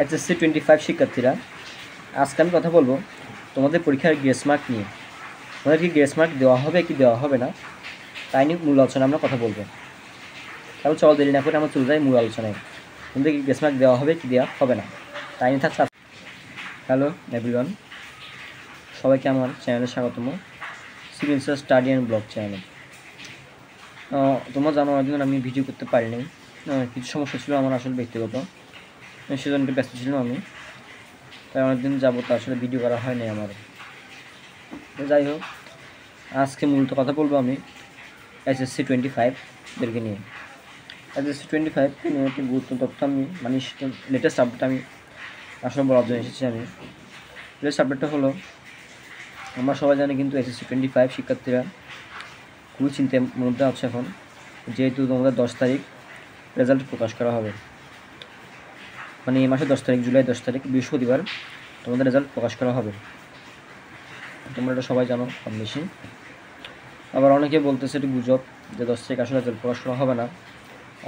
HSC 25 শিক্ষার্থীরা, আজকে আমি কথা বলবো তোমাদের পরীক্ষার গ্রেস মার্ক নিয়ে। তোমাদের কি গ্রেস মার্ক দেওয়া হবে কি দেওয়া হবে না তাই নিয়ে মূল আলোচনা আমরা কথা বলবো। তাহলে চলো দেরি না করে আমরা চলে যাই মূল আলোচনায়। তোমাদের কি গ্রেস মার্ক দেওয়া হবে কি দেওয়া হবে না তাই নিয়ে থাকছে। হ্যালো এভরিওয়ান, সবাইকে আমার চ্যানেলে স্বাগতম, সিভিল স্টাডি অ্যান্ড ব্লগ চ্যানেলে। তোমরা জানো অনেকদিন আমি ভিডিও করতে পারিনি, কিছু সমস্যা ছিল আমার আসলে ব্যক্তিগত, সেজন্য একটু ব্যস্ত ছিলাম আমি, তাই অনেকদিন যাবত আসলে ভিডিও করা হয়নি আমার। যাই হোক, আজকে মূলত কথা বলবো আমি HSC 25-দেরকে নিয়ে। HSC 25 নিয়ে একটি গুরুত্বপূর্ণ তথ্য আমি লেটেস্ট আপডেট আমি আসলে বলার জন্য এসেছি। আমি লেটেস্ট আপডেটটা হলো, আমরা সবাই জানি কিন্তু HSC 25 শিক্ষার্থীরা খুবই চিন্তার মধ্যে আছে এখন, যেহেতু তোমাদের 10 তারিখ রেজাল্ট প্রকাশ করা হবে। মানে এই মাসের 10 তারিখ, জুলাই 10 তারিখ বৃহস্পতিবার তোমাদের রেজাল্ট প্রকাশ করা হবে। তোমরা এটা সবাই জানো কম বেশি। আবার অনেকে বলতেছে এটি গুজব, যে 10 তারিখ আসলে রেজাল্ট প্রকাশ করা হবে না।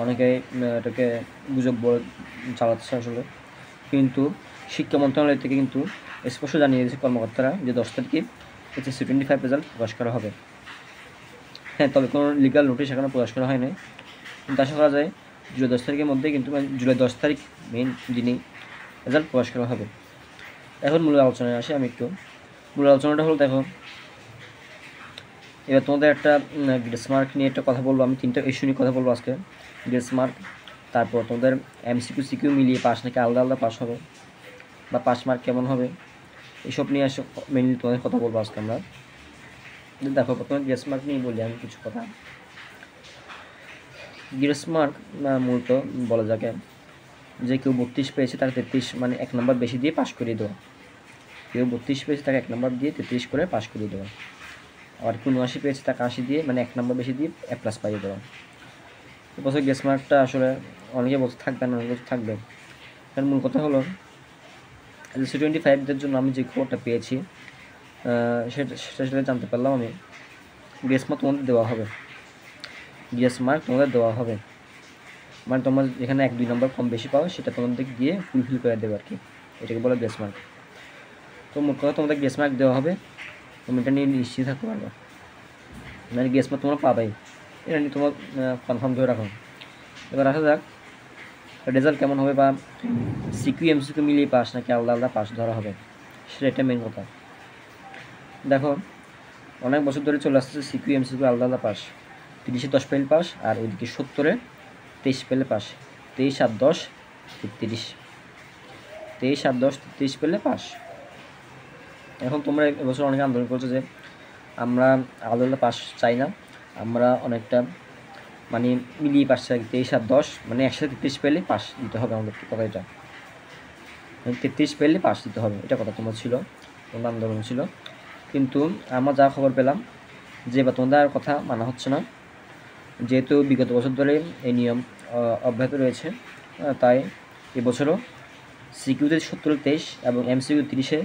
অনেকেই এটাকে গুজব বলে চালাচ্ছে আসলে, কিন্তু শিক্ষা মন্ত্রণালয় থেকে কিন্তু স্পষ্ট জানিয়ে দিয়েছে কর্মকর্তারা যে 10 তারিখে HSC 25 রেজাল্ট প্রকাশ করা হবে। হ্যাঁ, তবে কোনো লিগাল নোটিশ এখনও প্রকাশ করা হয়নি, কিন্তু আশা করা যায় জুলাই 10 তারিখের মধ্যেই কিন্তু জুলাই 10 তারিখ মেইন দিনেই রেজাল্ট প্রকাশ করা হবে। এখন মূল আলোচনায় আসি আমি একটু। মূল আলোচনাটা হলো, দেখো এবার তোমাদের একটা গ্রেস মার্ক নিয়ে একটা কথা বলবো আমি। 3টা ইস্যু নিয়ে কথা বলবো আজকে। গ্রেস মার্ক, তারপর তোমাদের MCQ CQ মিলিয়ে পাস নাকি আলাদা আলাদা পাস হবে, বা পাস মার্ক কেমন হবে, এসব নিয়ে মেনলি তোমাদের কথা বলবো আজকে আমরা। দেখো, প্রথমে গ্রেস মার্ক নিয়ে বলি আমি কিছু কথা। গ্রেস মার্ক মূলত বলা যাকে যে কেউ 32 পেয়েছে তাকে 33, মানে 1 নম্বর বেশি দিয়ে পাস করিয়ে দেওয়া। কেউ 32 পেয়েছে তাকে 1 নম্বর দিয়ে 33 করে পাস করিয়ে দেওয়া। আর কেউ 79 পেয়েছে তাকে 80 দিয়ে, মানে 1 নম্বর বেশি দিয়ে A+ পাইয়ে দেওয়া। এবছর গ্রেস মার্কটা আসলে অনেকে বলতে থাকবে না, অনেকে বলতে থাকবে। কারণ মূল কথা হলো, HSC 25-দের জন্য আমি যে খবরটা পেয়েছি সেটা জানতে পারলাম আমি। গ্রেস মার্ক তোমাদের দেওয়া হবে, গ্রেস মার্ক তোমাদের দেওয়া হবে, মানে তোমার যেখানে 1-2 নম্বর কম বেশি পাও সেটা তোমাদের দিয়ে ফুলফিল করে দেবে আর কি, এটাকে বলে গ্রেস মার্ক। তো মোট কথা তোমাদের গ্রেস মার্ক দেওয়া হবে, তুমি এটা নিয়ে নিশ্চিত থাকতে পারবে, মানে গ্রেস মার্ক তোমরা পাবেই, এটা নিয়ে তোমার কনফার্ম করে রাখো। এবার আসা যাক রেজাল্ট কেমন হবে, বা CQ MCQ মিলিয়ে পাস নাকি আলাদা আলাদা পাস ধরা হবে, সেটা একটা মেন কথা। দেখো, অনেক বছর ধরে চলে আসতেছে CQ MCQ আলাদা আলাদা পাস। 30-এ 10 পেলে পাস, আর ওইদিকে 70-এ 23 পেলে পাস। 23 আর 10 33, 23 আর 10 33 পেলে পাস। এখন তোমরা এবছর অনেকে আন্দোলন করছো যে আমরা আলাদা আলাদা পাস চাই না, আমরা অনেকটা মানে মিলিয়ে পাস চাই। 23 আর 10 মানে একসাথে 33 পেলে পাস দিতে হবে আমাদেরকে, কথা এটা 33 পেলে পাস দিতে হবে, এটা কথা তোমার ছিল, তোমার আন্দোলন ছিল। কিন্তু আমরা যা খবর পেলাম যে বা তোমাদের কথা মানা হচ্ছে না, যেহেতু বিগত বছর ধরে এই নিয়ম অব্যাহত রয়েছে, তাই এবছরও CQতে 70-এ 23 এবং MCQ 30-এ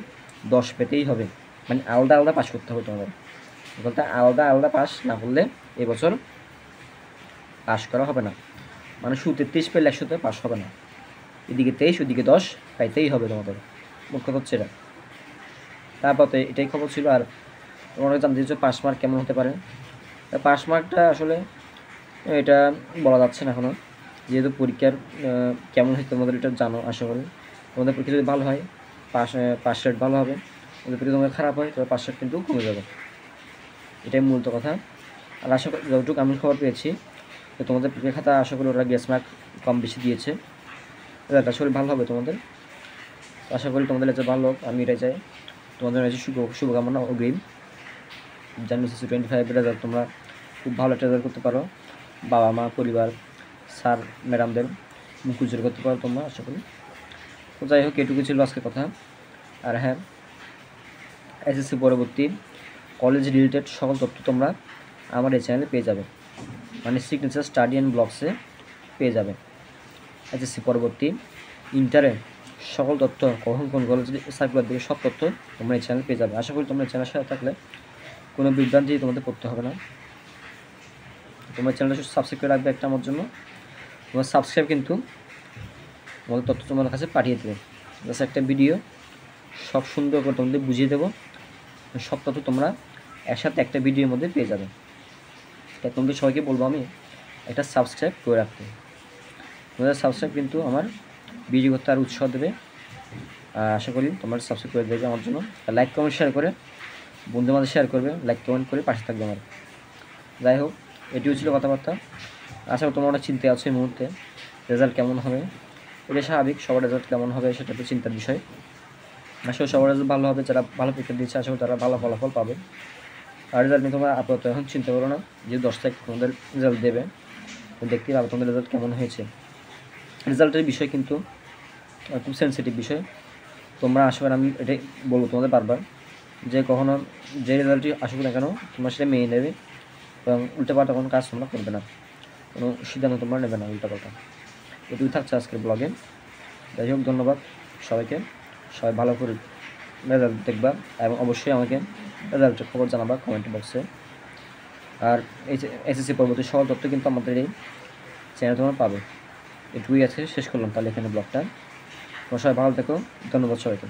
10 পেতেই হবে, মানে আলাদা আলাদা পাস করতে হবে তোমাদের। বলতে আলাদা আলাদা পাস না করলে এবছর পাস করা হবে না, মানে শুধু 33 পেলে 100-তে পাস হবে না, এদিকে 23 ওদিকে 10 পাইতেই হবে তোমাদের, মুখ্য হচ্ছে এটা। তারপর তো এটাই খবর ছিল। আর তোমরা জানতে চাইছো পাস মার্ক কেমন হতে পারে। পাস মার্কটা আসলে এটা বলা যাচ্ছে না এখনও, যেহেতু পরীক্ষার কেমন হয় তোমাদের এটা জানো। আশা করি তোমাদের পরীক্ষা যদি ভালো হয় পাস রেট ভালো হবে, যদি পরীক্ষা তোমাদের খারাপ হয় তবে পাস রেট কিন্তু কমে যাবে, এটাই মূলত কথা। আর আশা করি যতটুকু আমি খবর পেয়েছি তো তোমাদের পরীক্ষা খাতা আশা করি ওরা গ্রেস মার্ক কম বেশি দিয়েছে, রেজাল্ট আসলে ভালো হবে তোমাদের। আশা করি তোমাদের রেজাল্ট ভালো হোক, আমি এটাই চাই। তোমাদের রয়েছে শুভকামনা অগ্রিম। জানি HSC 25 রেজাল্ট তোমরা খুব ভালো একটা রেজাল্ট করতে পারো, বাবা মা পরিবার স্যার ম্যাডামদের মুখ উজ্জ্বল করতে পারো তোমরা, আশা করি। তো যাই হোক, এটুকু ছিল আজকে কথা। আর হ্যাঁ, HSC পরবর্তী কলেজ রিলেটেড সকল তথ্য তোমরা আমার এই চ্যানেলে পেয়ে যাবে, মানে সিগনেচার স্টাডি অ্যান্ড ব্লগসে পেয়ে যাবে। HSC পরবর্তী ইন্টারে সকল তথ্য, কখন কোন কলেজ সার্কুলার দিকে সব তথ্য তোমরা এই চ্যানেলে পেয়ে যাবে। আশা করি তোমরা এই চ্যানেলের সাথে থাকলে কোনো বিভ্রান্তি তোমাদের পড়তে হবে না। তোমার চ্যানেলটা সাবস্ক্রাইব করে রাখবে একটা আমার জন্য। তোমার সাবস্ক্রাইব কিন্তু তোমাদের তথ্য তোমাদের কাছে পাঠিয়ে দেবে। জাস্ট একটা ভিডিও সব সুন্দর করে তোমাদের বুঝিয়ে দেবো, সব তথ্য তোমরা একসাথে একটা ভিডিওর মধ্যে পেয়ে যাবে। তাই তোমাদের সবাইকে বলবো আমি একটা সাবস্ক্রাইব করে রাখতে। তোমাদের সাবস্ক্রাইব কিন্তু আমার ভিডিও করতে আর উৎসাহ দেবে। আশা করি তোমরা সাবস্ক্রাইব করে দেবে আমার জন্য। লাইক কমেন্ট শেয়ার করে বন্ধুদের মাঝে শেয়ার করবে, লাইক কমেন্ট করে পাশে থাকবে আমার। যাই হোক, এটিও ছিল কথাবার্তা। আশা করি তোমরা অনেক চিন্তায় আছো এই মুহূর্তে, রেজাল্ট কেমন হবে। এটা স্বাভাবিক, সবার রেজাল্ট কেমন হবে সেটা তো চিন্তার বিষয়। আসলে সবার রেজাল্ট ভালো হবে, যারা ভালো পরীক্ষা দিচ্ছে আশা করি তারা ভালো ফলাফল পাবে। আর রেজাল্ট নিয়ে তোমরা আপাতত এখন চিন্তা করো না, যে 10 তারিখ তোমাদের রেজাল্ট দেবে, দেখতেই পাবে তোমাদের রেজাল্ট কেমন হয়েছে। রেজাল্টের বিষয় কিন্তু খুব সেন্সিটিভ বিষয়। তোমরা আসবে, আমি এটাই বলবো তোমাদের বারবার, যে কখনো যে রেজাল্টই আসুক না কেন তোমরা সেটা মেনে নেবে এবং উল্টাপাল্টা কোনো কাজ তোমরা করবে না, কোনো সিদ্ধান্ত তোমরা নেবে না উল্টাপাল্টা। এটুকুই থাকছে আজকের ব্লগে। যাই হোক, ধন্যবাদ সবাইকে। সবাই ভালো করে রেজাল্ট দেখবা এবং অবশ্যই আমাকে রেজাল্টের খবর জানাবা কমেন্ট বক্সে। আর এসএসসি পরবর্তী সকল তথ্য কিন্তু আমাদের এই চ্যানেল তোমরা পাবে। এটুকুই আছে, শেষ করলাম তাহলে এখানে ব্লগটা। তোমরা সবাই ভালো থেকো, ধন্যবাদ সবাইকে।